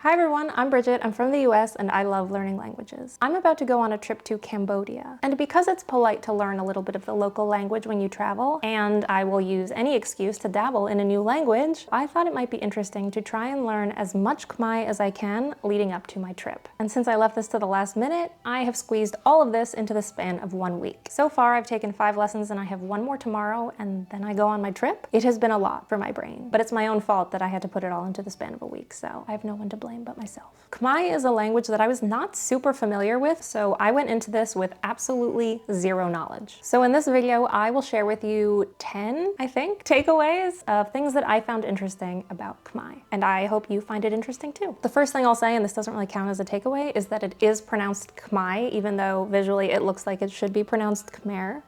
Hi everyone, I'm Bridget. I'm from the US and I love learning languages. I'm about to go on a trip to Cambodia. And because it's polite to learn a little bit of the local language when you travel, and I will use any excuse to dabble in a new language, I thought it might be interesting to try and learn as much Khmer as I can leading up to my trip. And since I left this to the last minute, I have squeezed all of this into the span of 1 week. So far, I've taken 5 lessons and I have 1 more tomorrow, and then I go on my trip. It has been a lot for my brain, but it's my own fault that I had to put it all into the span of a week, so I have no one to blame but myself. Khmer is a language that I was not super familiar with, so I went into this with absolutely zero knowledge. So in this video, I will share with you 10, I think, takeaways of things that I found interesting about Khmer. And I hope you find it interesting too. The first thing I'll say, and this doesn't really count as a takeaway, is that it is pronounced Khmer, even though visually it looks like it should be pronounced Khmer.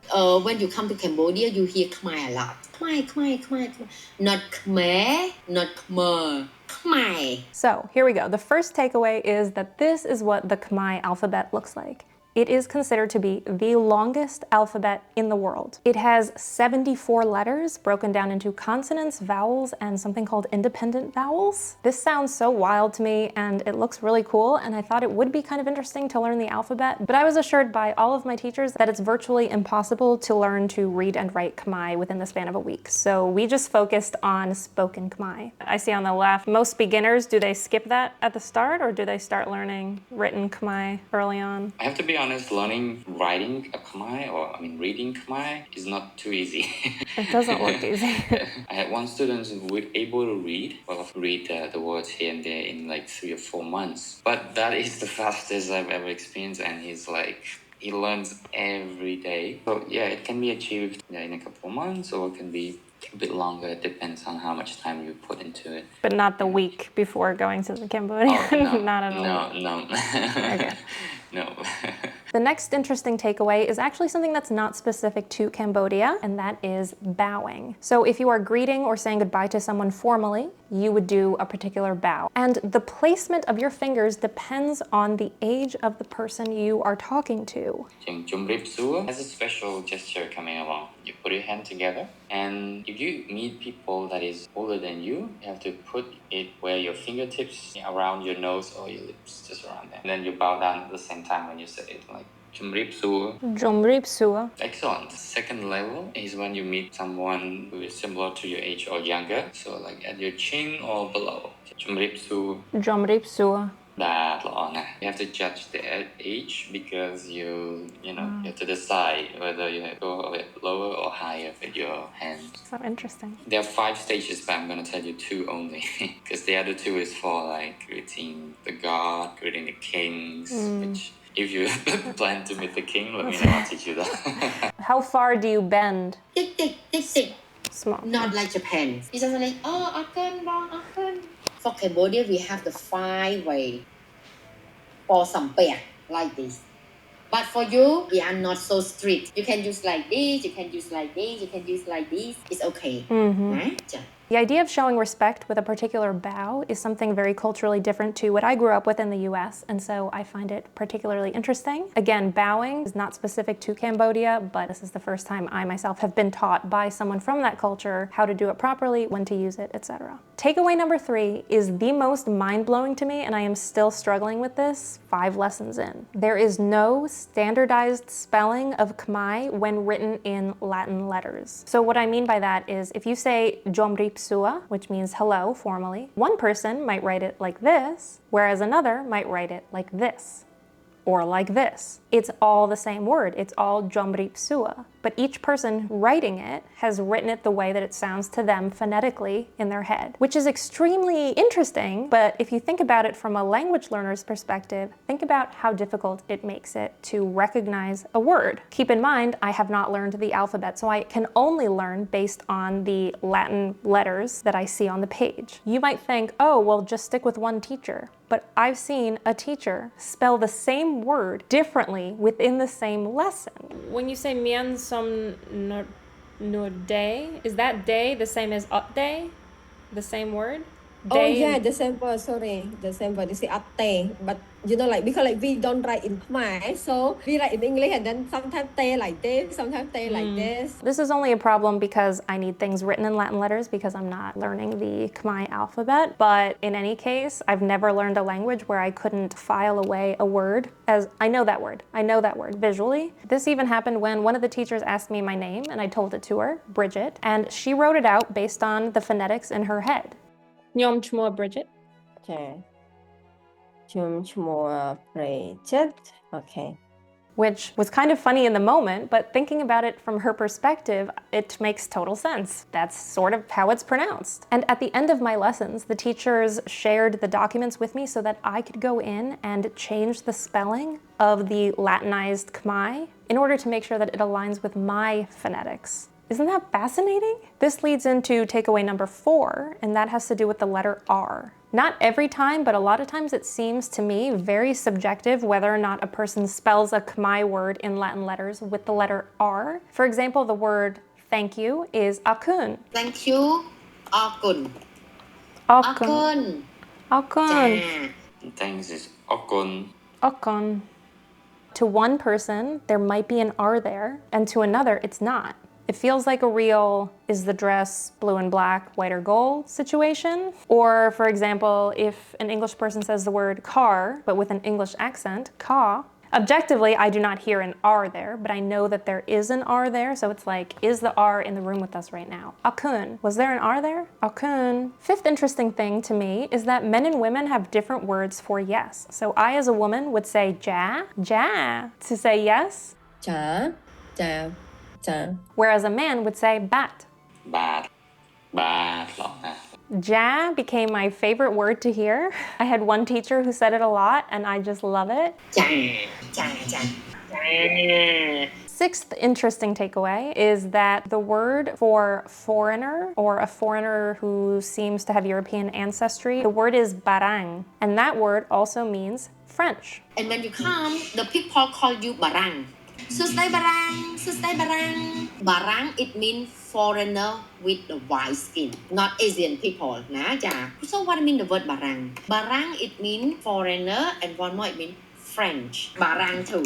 When you come to Cambodia, you hear Khmer a lot. Khmer. Not Khmer, not Khmer. Khmer. So here we go. The first takeaway is that this is what the Khmer alphabet looks like. It is considered to be the longest alphabet in the world. It has 74 letters broken down into consonants, vowels, and something called independent vowels. This sounds so wild to me and it looks really cool, and I thought it would be kind of interesting to learn the alphabet, but I was assured by all of my teachers that it's virtually impossible to learn to read and write Khmer within the span of a week. So we just focused on spoken Khmer. I see on the left, most beginners, do they skip that at the start or do they start learning written Khmer early on? I have to be honest, learning writing a Khmer, reading Khmer is not too easy. It doesn't look easy. I had one student who was able to read the words here and there in like 3 or 4 months. But that is the fastest I've ever experienced, and he learns every day. So yeah, it can be achieved in a couple of months, or it can be a bit longer. It depends on how much time you put into it. But not the week before going to Cambodia? Oh, no, Not at all? No. Okay. No. The next interesting takeaway is actually something that's not specific to Cambodia, and that is bowing. So if you are greeting or saying goodbye to someone formally, you would do a particular bow. And the placement of your fingers depends on the age of the person you are talking to. Chum Rip Sua has a special gesture coming along. You put your hand together, and if you meet people that is older than you have to put it where your fingertips around your nose or your lips, just around there. And then you bow down at the same time when you say it, like Chum Rip Sua. Chum Rip Sua. Excellent. Second level is when you meet someone who is similar to your age or younger, so like at your chin or below. Chum Rip Sua. Chum Rip Sua. You have to judge the age because you have to decide whether you go a bit lower or higher with your hands. So interesting. There are 5 stages, but I'm going to tell you 2 only because the other 2 is for like greeting the god, greeting the kings, which if you plan to meet the king, let me know, I'll teach you that. How far do you bend? Tick. Small. Not like Japan. It's just like, uncle. For Cambodia, we have the 5 way for some pair like this. But for you, we are not so strict. You can use like this, you can use like this, you can use like this. It's okay. Right? The idea of showing respect with a particular bow is something very culturally different to what I grew up with in the US, and so I find it particularly interesting. Again, bowing is not specific to Cambodia, but this is the first time I myself have been taught by someone from that culture how to do it properly, when to use it, etc. Takeaway number 3 is the most mind-blowing to me, and I am still struggling with this 5 lessons in. There is no standardized spelling of Khmer when written in Latin letters. So what I mean by that is if you say Jom Rip Sua, which means hello formally, one person might write it like this, whereas another might write it like this, or like this. It's all the same word. It's all Jom Rip Sua. But each person writing it has written it the way that it sounds to them phonetically in their head, which is extremely interesting. But if you think about it from a language learner's perspective, think about how difficult it makes it to recognize a word. Keep in mind, I have not learned the alphabet, so I can only learn based on the Latin letters that I see on the page. You might think, oh, well, just stick with one teacher. But I've seen a teacher spell the same word differently within the same lesson. When you say mien som no day, is that day the same as up day? The same word? Oh They yeah, and the same word. Sorry, the same word. You see, ate, but like because like we don't write in Khmer, so we write in English, and then sometimes te like this, sometimes te like this. This is only a problem because I need things written in Latin letters because I'm not learning the Khmer alphabet. But in any case, I've never learned a language where I couldn't file away a word as I know that word visually. This even happened when one of the teachers asked me my name and I told it to her, Bridget, and she wrote it out based on the phonetics in her head. Nhom chmua Bridget. Okay. Bridget. Okay. Which was kind of funny in the moment, but thinking about it from her perspective, it makes total sense. That's sort of how it's pronounced. And at the end of my lessons, the teachers shared the documents with me so that I could go in and change the spelling of the Latinized Khmer in order to make sure that it aligns with my phonetics. Isn't that fascinating? This leads into takeaway number 4, and that has to do with the letter R. Not every time, but a lot of times it seems to me very subjective whether or not a person spells a Khmer word in Latin letters with the letter R. For example, the word thank you is akun. Thank you. Akun. Akun. Akun. Akun. Thanks is okon. Akun. To one person, there might be an R there, and to another, it's not. It feels like a real, is the dress blue and black, white or gold situation? Or for example, if an English person says the word car, but with an English accent, ka, objectively, I do not hear an R there, but I know that there is an R there, so it's like, is the R in the room with us right now? Akun. Was there an R there? Akun. Fifth interesting thing to me is that men and women have different words for yes. So I, as a woman, would say ja, ja, to say yes. Ja, ja, ja. Whereas a man would say bat. Bad. Bad. Ja became my favorite word to hear. I had one teacher who said it a lot, and I just love it. Ja, ja, ja, ja. Sixth interesting takeaway is that the word for foreigner, or a foreigner who seems to have European ancestry, the word is barang, and that word also means French. And when you come, the people call you barang. Sustai barang, sustai barang. Barang, it means foreigner with the white skin, not Asian people. So what I mean the word barang? Barang, it means foreigner, and one more, it means French. Barang too.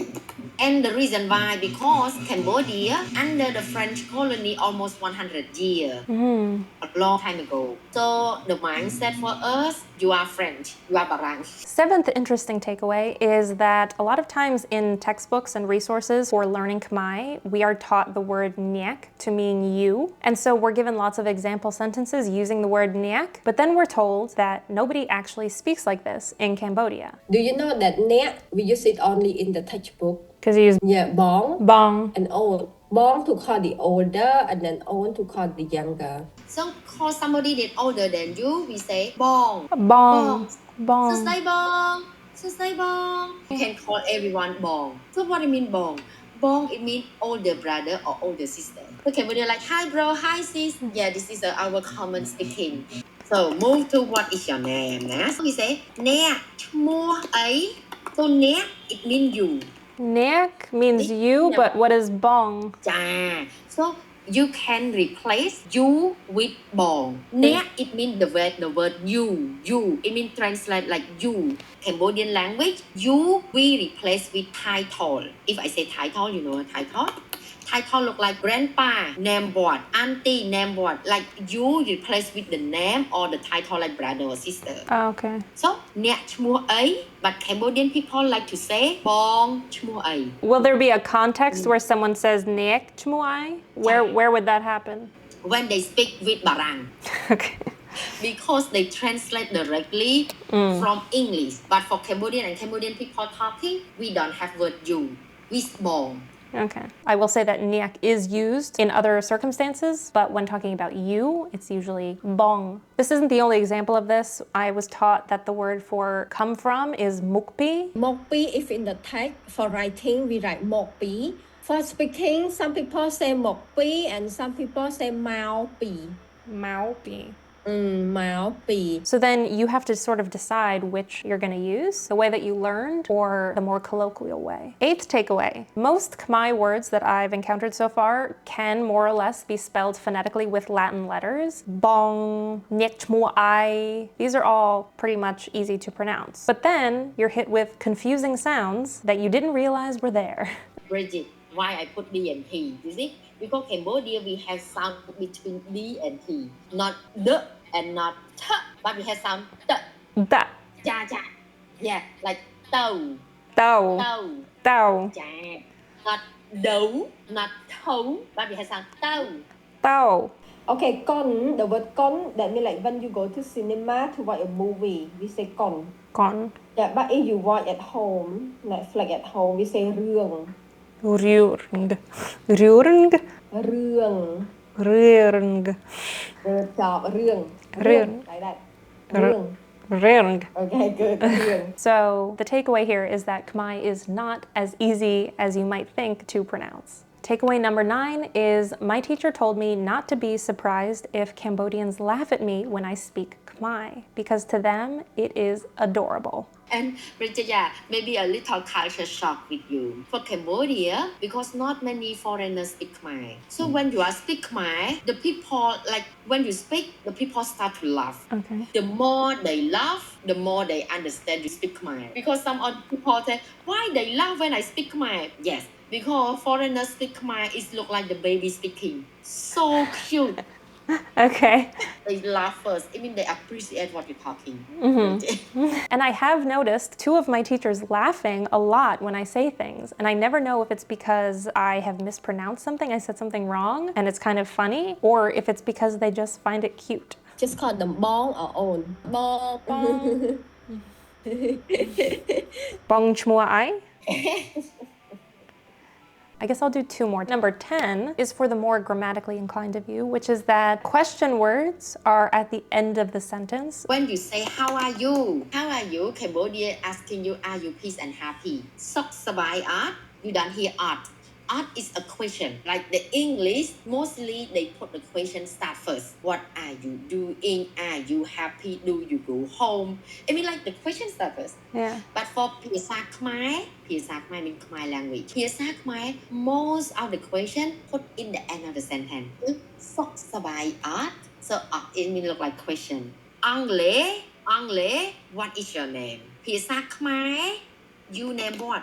And the reason why, because Cambodia under the French colony almost 100 years, a long time ago. So the mindset for us, you are French, you are Barang. Seventh interesting takeaway is that a lot of times in textbooks and resources for learning Khmer, we are taught the word niek to mean you. And so we're given lots of example sentences using the word niek, but then we're told that nobody actually speaks like this in Cambodia. Do you know that nek, we use it only in the textbook? Because you use Yeah, bong bong. and old. Bong to call the older, and then old to call the younger. So call somebody that older than you, we say bong. Bong. Bong. Sustai bong. Sustai bong. You can call everyone bong. So what I mean bong? Bong, it means older brother or older sister. Okay, when you're like, hi bro, hi sis. Yeah, this is our common speaking. So move to what is your name. So we say, nè, chmua ấy. So nè, it means you. Nek means you, but what is bong? Ja. So you can replace you with bong. Nè, it means the word you. You. It means translate like you. Cambodian language, you we replace with title. If I say title, you know a title? Title look like grandpa, name board, auntie, name board. Like you replace with the name or the title like brother or sister. Oh, okay. So, nè chmua ấy, but Cambodian people like to say bong chmua ấy. Will there be a context where someone says nek chmuai? Where would that happen? When they speak with Barang. Okay. Because they translate directly from English. But for Cambodian and Cambodian people talking, we don't have word you. We bong. Okay. I will say that niek is used in other circumstances, but when talking about you, it's usually bong. This isn't the only example of this. I was taught that the word for come from is mukpi. Mokpi, if in the text for writing, we write mokpi. For speaking, some people say mokpi and some people say maopi. Maopi. máu, pì. So then you have to sort of decide which you're going to use, the way that you learned or the more colloquial way. Eighth takeaway. Most Khmer words that I've encountered so far can more or less be spelled phonetically with Latin letters. Bong, Nyek Chmu Ai. These are all pretty much easy to pronounce. But then you're hit with confusing sounds that you didn't realize were there. Bridget, why I put D and T? You see? Because Cambodia we have sound between D and T. Not D and not T, but we have sound T. Da, Ja, ja. Yeah, like tàu, Tao, tàu, Tao, ja. Not đấu, not thấu, but we have sound tàu. Tao. Okay, con, the word con, that means like when you go to cinema to watch a movie, we say con. Con. Yeah, but if you watch at home, Netflix at home, we say rương. Rương. Rương. Rương. Rương. Chop, rương. Rương. Like that. Rương. Rương. Okay, good. Rương. So the takeaway here is that Khmer is not as easy as you might think to pronounce. Takeaway number 9 is my teacher told me not to be surprised if Cambodians laugh at me when I speak Khmer, because to them it is adorable. And Bridget, yeah, maybe a little culture shock with you. For Cambodia, because not many foreigners speak Khmer. So when you are speak Khmer, the people, like when you speak, the people start to laugh. Okay. The more they laugh, the more they understand you speak Khmer. Because some other people say, why they laugh when I speak Khmer? Yes, because foreigners speak Khmer, it look like the baby speaking. So cute. Okay. They laugh first. I mean, they appreciate what you're talking. And I have noticed 2 of my teachers laughing a lot when I say things. And I never know if it's because I have mispronounced something, I said something wrong, and it's kind of funny, or if it's because they just find it cute. Just call them bong or own. Bong, bong. Bong Chmua Ai? I guess I'll do 2 more. Number 10 is for the more grammatically inclined of you, which is that question words are at the end of the sentence. When you say, how are you? How are you? Cambodia asking you, are you peace and happy? Sok sabai art? You don't hear art. Art is a question. Like the English, mostly they put the question start first. What are you doing? Are you happy? Do you go home? I mean, like the question start first. Yeah. But for Piasa Khmer means Khmer language. Piasa Khmer, most of the question put in the end of the sentence. Sok sabai art. So it means look like question. Anglais, what is your name? Piasa Khmer, you name what?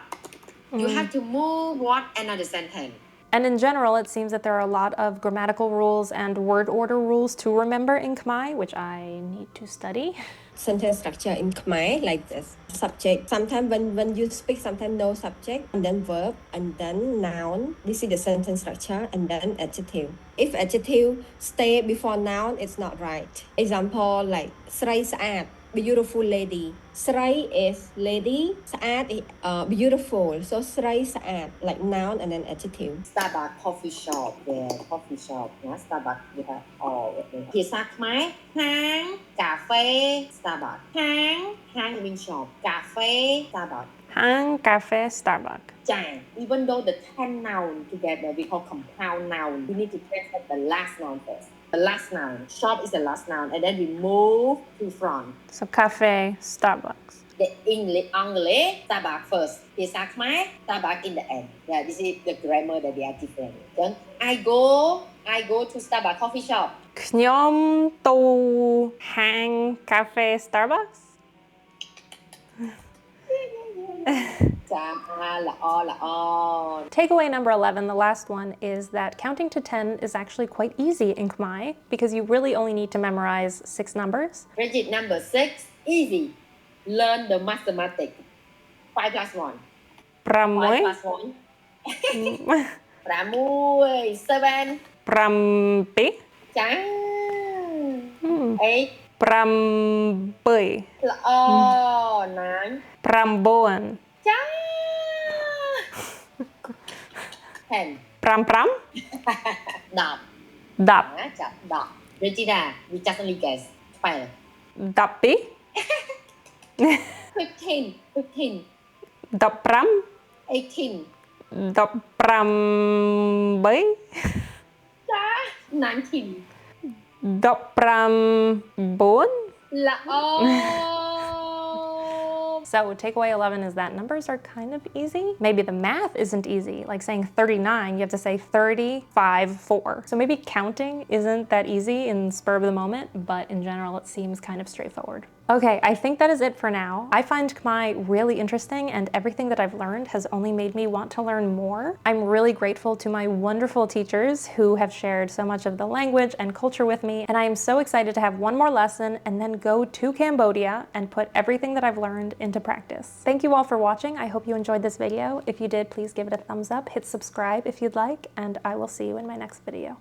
You have to move what another sentence. And in general, it seems that there are a lot of grammatical rules and word order rules to remember in Khmer, which I need to study. Sentence structure in Khmer like this. Subject. Sometimes when you speak, sometimes no subject, and then verb, and then noun. This is the sentence structure, and then adjective. If adjective stay before noun, it's not right. Example like Srai Saat, beautiful lady. Srai is lady, Saat is beautiful. So Srai Saat, like noun and then adjective. Starbucks, coffee shop, yeah, coffee shop. Yeah, Starbucks, you have all. Piasa Khmer, hang, cafe, Starbucks. Hang means shop. Cafe, Starbucks. Hang, cafe, Starbucks. Chang. Even though the 10 noun together, we call compound noun. We need to translate the last noun first. The last noun. Shop is the last noun. And then we move to front. So cafe, Starbucks. The English, Anglais, Starbucks first. Piasa Khmer, Starbucks in the end. Yeah, this is the grammar that they are different. Then I go to Starbucks coffee shop.ខ្ញុំទៅហាង cafe Starbucks. Takeaway number 11, the last one, is that counting to 10 is actually quite easy in Khmer because you really only need to memorize 6 numbers. Bridget, number 6, easy. Learn the mathematics. 5 plus 1. 5 6 plus 1. 6, 7. 7 ចា8 7 ល្អ9 9 ចា 10 5 10 10 ចាប់10 Regina we just only guess 12 12 15 15 15 18 18 ចា19 14 ល្អ So takeaway 11 is that numbers are kind of easy. Maybe the math isn't easy. Like saying 39, you have to say 35, 4. So maybe counting isn't that easy in spur of the moment, but in general, it seems kind of straightforward. Okay, I think that is it for now. I find Khmer really interesting, and everything that I've learned has only made me want to learn more. I'm really grateful to my wonderful teachers who have shared so much of the language and culture with me, and I am so excited to have one more lesson and then go to Cambodia and put everything that I've learned into practice. Thank you all for watching. I hope you enjoyed this video. If you did, please give it a thumbs up, hit subscribe if you'd like, and I will see you in my next video.